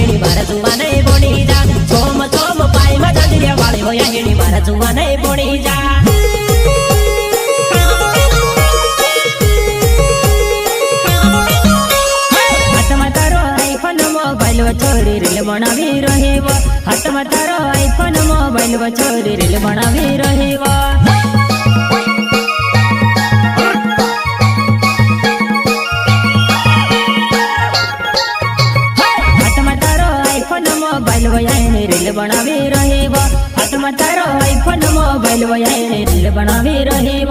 हेड़ी मारा जुआ नहीं बोली जा छोम छोम पाई में जड़िया वाली हो हेड़ी मारा जुआ नहीं बोली जा हाथ में तारो आईफोन मोबाइल छोरी रील बनावी रहीब हाथ में तारो आईफोन मोबाइल छोरी रील बनावी रहीब मोबाइल वयाने रील बनावी रहीब हाथ में तारो आईफोन मोबाइल वयाने रील बनावी रहीब।